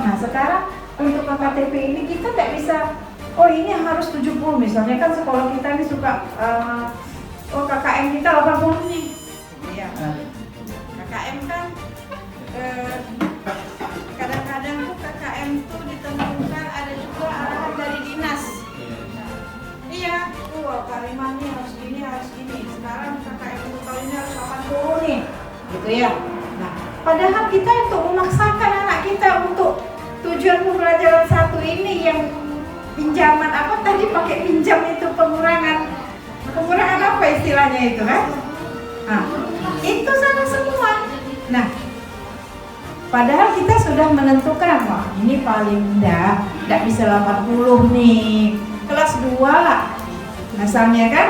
Nah sekarang untuk KKTP ini kita tidak bisa, oh ini harus 70 misalnya, kan sekolah kita ini suka oh KKM kita 80 nih. Iya. KKM kan kadang-kadang tuh KKM tuh ditentukan ada juga arahan dari dinas. Iya, Karimani harus gini. Sekarang KKM untuk tahun ini harus 80 nih. Gitu ya. Nah, padahal kita untuk memaksakan anak kita untuk tujuan pembelajaran satu ini yang pinjaman apa tadi pakai pinjam itu pengurangan apa istilahnya itu kan? Nah, itu salah semua. Nah, padahal kita sudah menentukan, wah ini paling tidak bisa 80 nih, kelas 2 misalnya kan,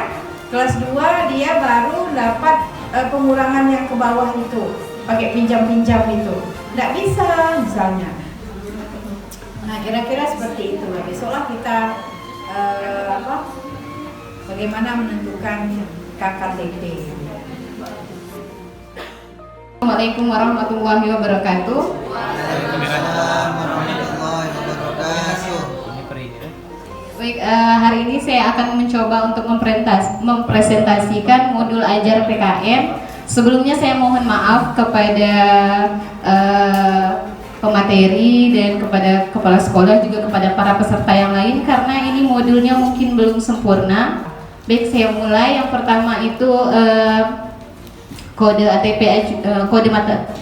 kelas 2 dia baru dapat pengurangan yang ke bawah itu pakai pinjam-pinjam itu, tidak bisa misalnya. Nah kira-kira seperti itu. Besoklah kita bagaimana menentukan KKTP. Assalamualaikum warahmatullahi wabarakatuh. Waalaikumsalam warahmatullahi wabarakatuh. Baik, hari ini saya akan mencoba untuk mempresentasikan modul ajar PKN. Sebelumnya saya mohon maaf kepada pemateri dan kepada kepala sekolah, juga kepada para peserta yang lain, karena ini modulnya mungkin belum sempurna. Baik, saya mulai. Yang pertama itu kode ATP,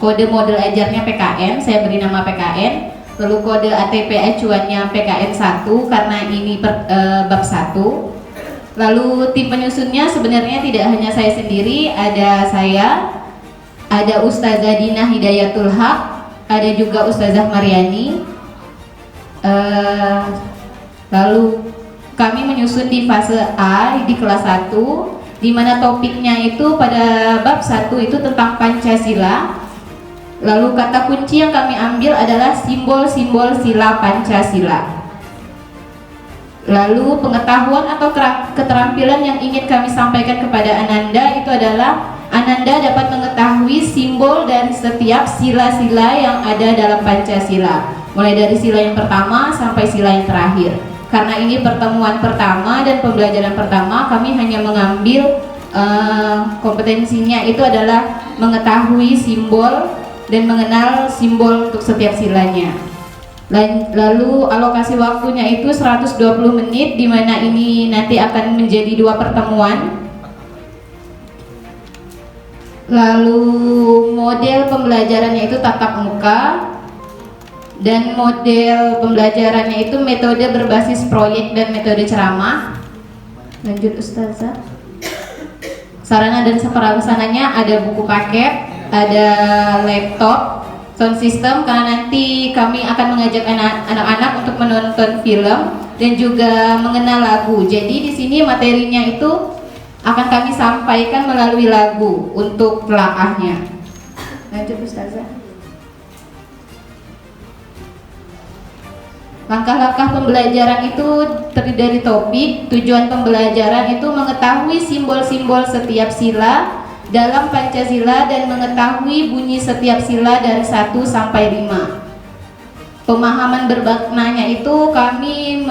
kode modul ajarnya PKN, saya beri nama PKN. Lalu kode ATP acuannya PKN 1 karena ini bab 1. Lalu tim penyusunnya sebenarnya tidak hanya saya sendiri, ada saya, ada Ustazah Dina Hidayatul Haq, ada juga Ustazah Mariani. Lalu kami menyusun di fase A di kelas 1, di mana topiknya itu pada bab 1 itu tentang Pancasila. Lalu kata kunci yang kami ambil adalah simbol-simbol sila Pancasila. Lalu pengetahuan atau keterampilan yang ingin kami sampaikan kepada Ananda itu adalah Ananda dapat mengetahui simbol dari setiap sila-sila yang ada dalam Pancasila, mulai dari sila yang pertama sampai sila yang terakhir. Karena ini pertemuan pertama dan pembelajaran pertama, kami hanya mengambil kompetensinya itu adalah mengetahui simbol dan mengenal simbol untuk setiap silanya. Lalu alokasi waktunya itu 120 menit, di mana ini nanti akan menjadi 2 pertemuan. Lalu model pembelajarannya itu tatap muka, dan model pembelajarannya itu metode berbasis proyek dan metode ceramah. Lanjut Ustazah. Sarana dan prasarana ada buku paket, ada laptop, sound system, karena nanti kami akan mengajak anak-anak untuk menonton film dan juga mengenal lagu. Jadi di sini materinya itu akan kami sampaikan melalui lagu untuk telaahnya. Lanjut Ustazah. Langkah-langkah pembelajaran itu terdiri dari topik. Tujuan pembelajaran itu mengetahui simbol-simbol setiap sila dalam Pancasila dan mengetahui bunyi setiap sila dari 1 sampai 5. Pemahaman bermaknanya itu kami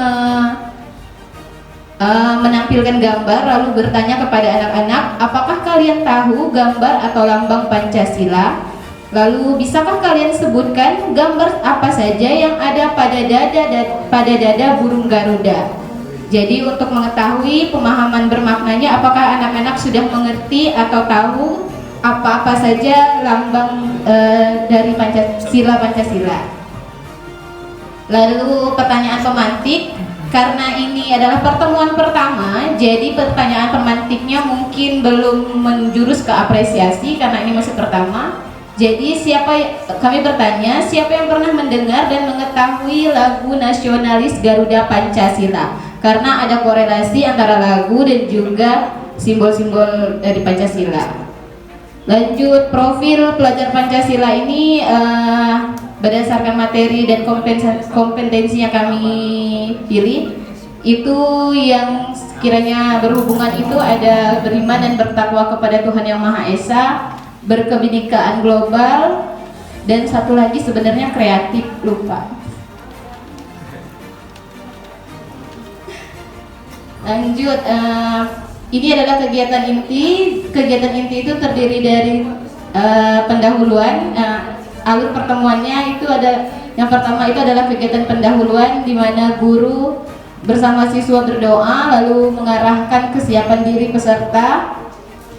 menampilkan gambar lalu bertanya kepada anak-anak, apakah kalian tahu gambar atau lambang Pancasila? Lalu bisakah kalian sebutkan gambar apa saja yang ada pada dada burung Garuda? Jadi untuk mengetahui pemahaman bermaknanya, apakah anak-anak sudah mengerti atau tahu apa-apa saja lambang dari Pancasila. Lalu pertanyaan pemantik, karena ini adalah pertemuan pertama, jadi pertanyaan pemantiknya mungkin belum menjurus ke apresiasi karena ini masih pertama. Jadi kami bertanya, siapa yang pernah mendengar dan mengetahui lagu nasionalis Garuda Pancasila? Karena ada korelasi antara lagu dan juga simbol-simbol dari Pancasila. Lanjut, profil pelajar Pancasila ini berdasarkan materi dan kompetensi yang kami pilih, itu yang kiranya berhubungan itu ada beriman dan bertakwa kepada Tuhan Yang Maha Esa, berkebinekaan global, dan satu lagi sebenarnya kreatif, lupa. Lanjut, ini adalah kegiatan inti. Kegiatan inti itu terdiri dari pendahuluan. Alur pertemuannya itu ada, yang pertama itu adalah kegiatan pendahuluan di mana guru bersama siswa berdoa lalu mengarahkan kesiapan diri peserta.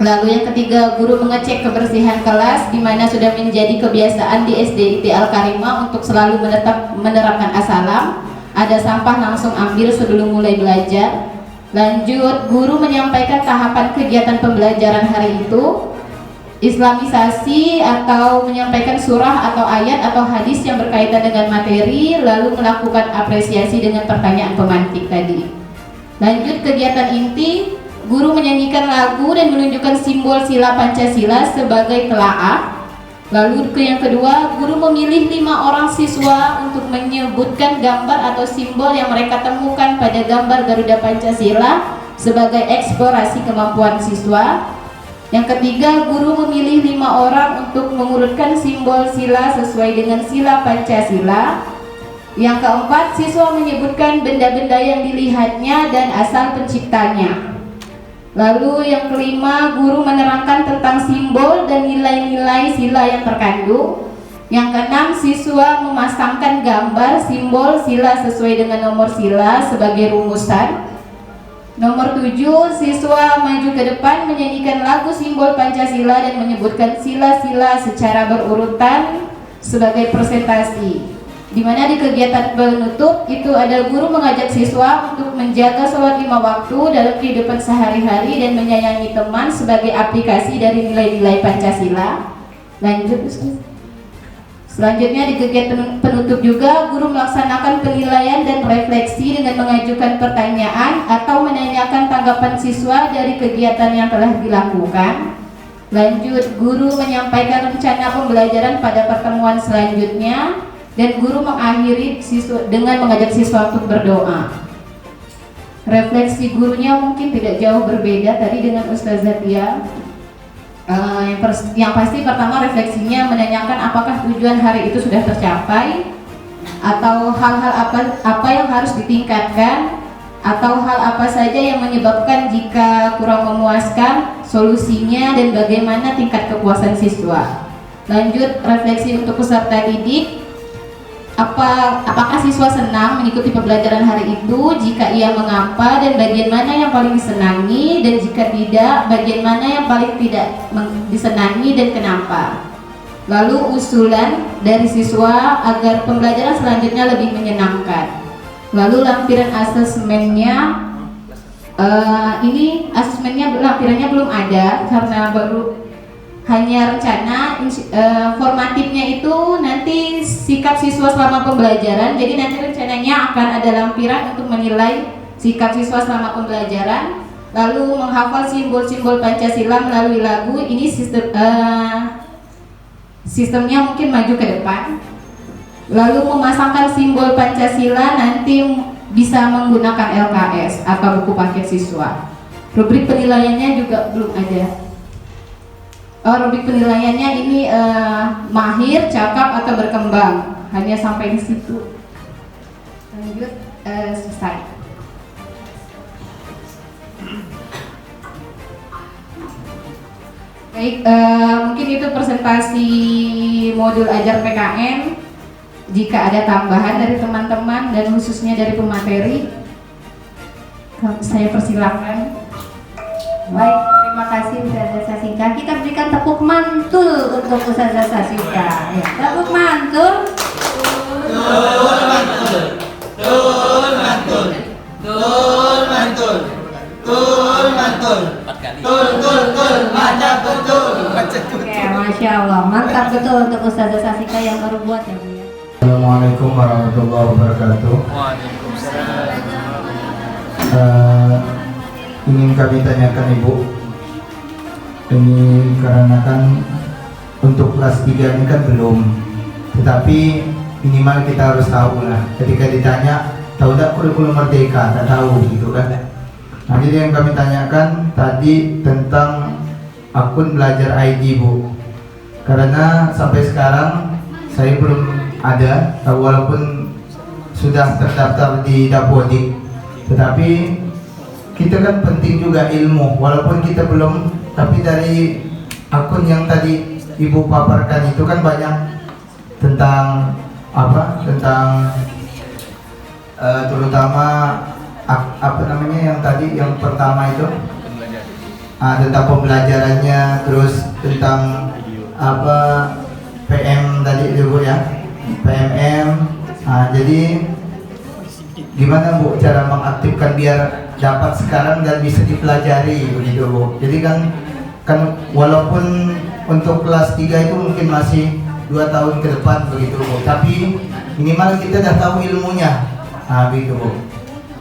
Lalu yang ketiga, guru mengecek kebersihan kelas di mana sudah menjadi kebiasaan di SDIT Al-Karimah untuk selalu menerapkan as-salam. Ada sampah langsung ambil sebelum mulai belajar. Lanjut, guru menyampaikan tahapan kegiatan pembelajaran hari itu, islamisasi atau menyampaikan surah atau ayat atau hadis yang berkaitan dengan materi, lalu melakukan apresiasi dengan pertanyaan pemantik tadi. Lanjut, kegiatan inti, guru menyanyikan lagu dan menunjukkan simbol sila Pancasila sebagai telaah. Lalu yang kedua, guru memilih 5 orang siswa untuk menyebutkan gambar atau simbol yang mereka temukan pada gambar Garuda Pancasila sebagai eksplorasi kemampuan siswa. Yang ketiga, guru memilih 5 orang untuk mengurutkan simbol sila sesuai dengan sila Pancasila. Yang keempat, siswa menyebutkan benda-benda yang dilihatnya dan asal penciptanya. Lalu yang kelima, guru menerangkan tentang simbol dan nilai-nilai sila yang terkandung. Yang keenam, siswa memasangkan gambar simbol sila sesuai dengan nomor sila sebagai rumusan. Nomor 7, siswa maju ke depan menyanyikan lagu simbol Pancasila dan menyebutkan sila-sila secara berurutan sebagai presentasi. Di mana di kegiatan penutup itu ada guru mengajak siswa untuk menjaga sholat 5 waktu dalam kehidupan sehari-hari dan menyayangi teman sebagai aplikasi dari nilai-nilai Pancasila. Lanjut, selanjutnya di kegiatan penutup juga guru melaksanakan penilaian dan refleksi dengan mengajukan pertanyaan atau menanyakan tanggapan siswa dari kegiatan yang telah dilakukan. Lanjut, guru menyampaikan rencana pembelajaran pada pertemuan selanjutnya. Dan guru mengakhiri siswa dengan mengajak siswa untuk berdoa. Refleksi gurunya mungkin tidak jauh berbeda tadi dengan Ustazah Tia. Yang pasti pertama refleksinya menanyakan apakah tujuan hari itu sudah tercapai, atau hal-hal apa yang harus ditingkatkan, atau hal apa saja yang menyebabkan jika kurang memuaskan, solusinya dan bagaimana tingkat kepuasan siswa. Lanjut, refleksi untuk peserta didik. Apakah siswa senang mengikuti pembelajaran hari itu? Jika iya, mengapa dan bagian mana yang paling disenangi, dan jika tidak, bagian mana yang paling tidak disenangi dan kenapa? Lalu usulan dari siswa agar pembelajaran selanjutnya lebih menyenangkan. Lalu lampiran asesmennya, ini asesmennya lampirannya belum ada karena baru hanya rencana. Formatifnya itu nanti sikap siswa selama pembelajaran. Jadi nanti rencananya akan ada lampiran untuk menilai sikap siswa selama pembelajaran. Lalu menghafal simbol-simbol Pancasila melalui lagu. Ini sistemnya mungkin maju ke depan. Lalu memasangkan simbol Pancasila nanti bisa menggunakan LKS atau buku paket siswa. Rubrik penilaiannya juga belum ada. Rubrik penilaiannya ini mahir, cakap atau berkembang. Hanya sampai di situ. Lanjut, selesai. Baik, mungkin itu presentasi modul ajar PKN. Jika ada tambahan dari teman-teman dan khususnya dari pemateri, saya persilakan. Baik, terima kasih Ustazah Sasika. Kita berikan tepuk mantul untuk Ustazah Sasika. Ya, tepuk mantul. Tul mantul. Tul mantul. Tul mantul. Tul mantul. Tul, mantap betul. Oke, Masya Allah, mantap betul untuk Ustazah Sasika yang baru buat ya Bu ya. Assalamualaikum warahmatullahi wabarakatuh. Ingin kami tanyakan Ibu, ini karena kan untuk kelas 3 ini kan belum, tetapi minimal kita harus tahu lah. Ketika ditanya, tahu tak kurikulum merdeka? Tak tahu gitu kan. Nah, jadi yang kami tanyakan tadi tentang akun belajar ID Bu, karena sampai sekarang saya belum ada, walaupun sudah terdaftar di Dapodik, tetapi kita kan penting juga ilmu, walaupun kita belum, tapi dari akun yang tadi Ibu paparkan itu kan banyak tentang apa, tentang terutama apa namanya yang tadi yang pertama itu tentang pembelajarannya, terus tentang apa PM tadi itu Bu ya, PMM. Jadi gimana Bu cara mengaktifkan biar dapat sekarang dan bisa dipelajari begitu Bu. Jadi kan walaupun untuk kelas 3 itu mungkin masih 2 tahun ke depan begitu Bu, tapi minimal kita dah tahu ilmunya. Begitu Bu.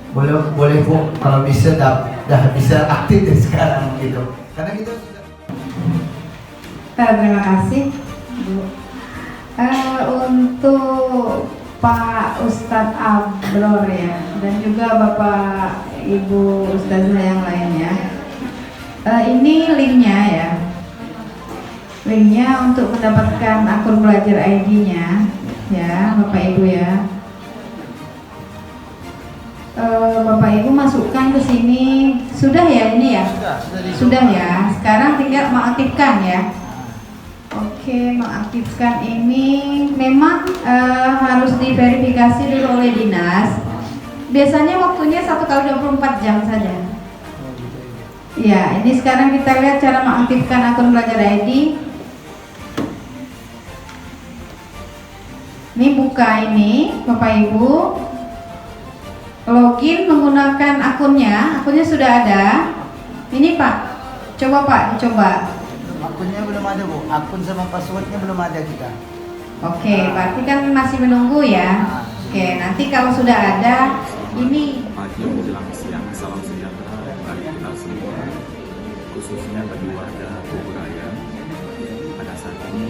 Boleh Bu kalau bisa dah bisa aktif dari sekarang gitu. Karena kita sudah. Terima kasih Bu. Untuk Pak Ustadz Abror ya, dan juga Bapak Ibu Ustazah yang lainnya, ini linknya ya, linknya untuk mendapatkan akun belajar ID-nya ya Bapak Ibu ya. Bapak Ibu masukkan ke sini, sudah ya ini ya? Sudah ya. Sekarang tinggal mengaktifkan ya. Oke, mengaktifkan ini memang harus diverifikasi dulu oleh dinas. Biasanya waktunya 1 kali 24 jam saja. Ya, ini sekarang kita lihat cara mengaktifkan akun belajar ID. Ini buka ini, Bapak Ibu. Login menggunakan akunnya sudah ada. Ini Pak, coba Pak, dicoba. Akunnya belum ada Bu, akun sama passwordnya belum ada kita. Oke, berarti kan masih menunggu ya. Oke, nanti kalau sudah ada, ini pagi menjelang siang, salam sejahtera bagi kita semua, khususnya bagi warga Bogoraya. Pada saat ini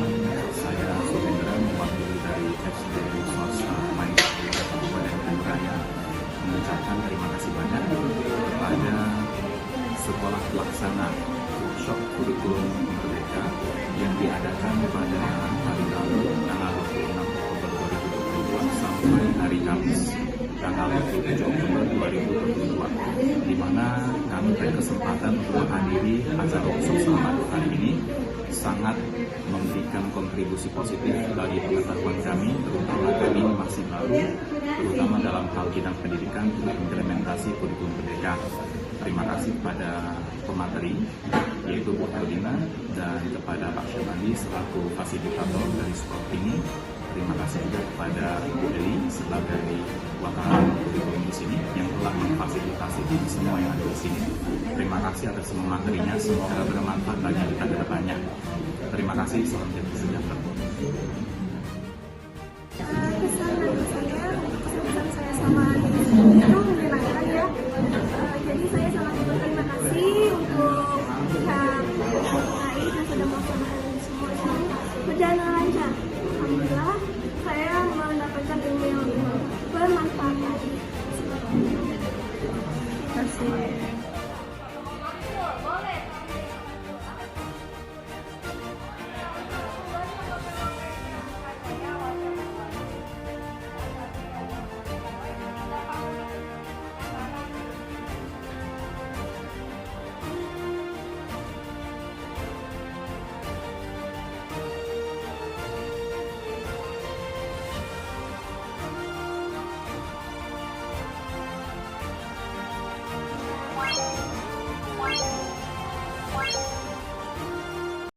saya Subendra mewakili dari SD Swasta Manisari Kabupaten Bogoraya mengucapkan terima kasih banyak kepada sekolah pelaksana workshop kurikulum merdeka yang diadakan pada hari Rabu tanggal 26 Oktober 2022 sampai hari Kamis tanggal 27 Oktober 2022, di mana kami berkesempatan untuk menghadiri acara workshop selama 2 hari ini sangat memberikan kontribusi positif bagi pengetahuan kami, terutama kami masih baru, terutama dalam hal bidang pendidikan untuk implementasi kurikulum merdeka. Terima kasih kepada pemateri, yaitu Bu Herlina, dan kepada Pak Syabandi selaku fasilitator dari sekolah ini. Terima kasih juga kepada Bu Eli sebagai wakil kurikulum di sini yang telah memfasilitasi semua yang ada di sini. Terima kasih atas semua materinya, semoga bermanfaat bagi kita ke depannya. Terima kasih, salam sejahtera.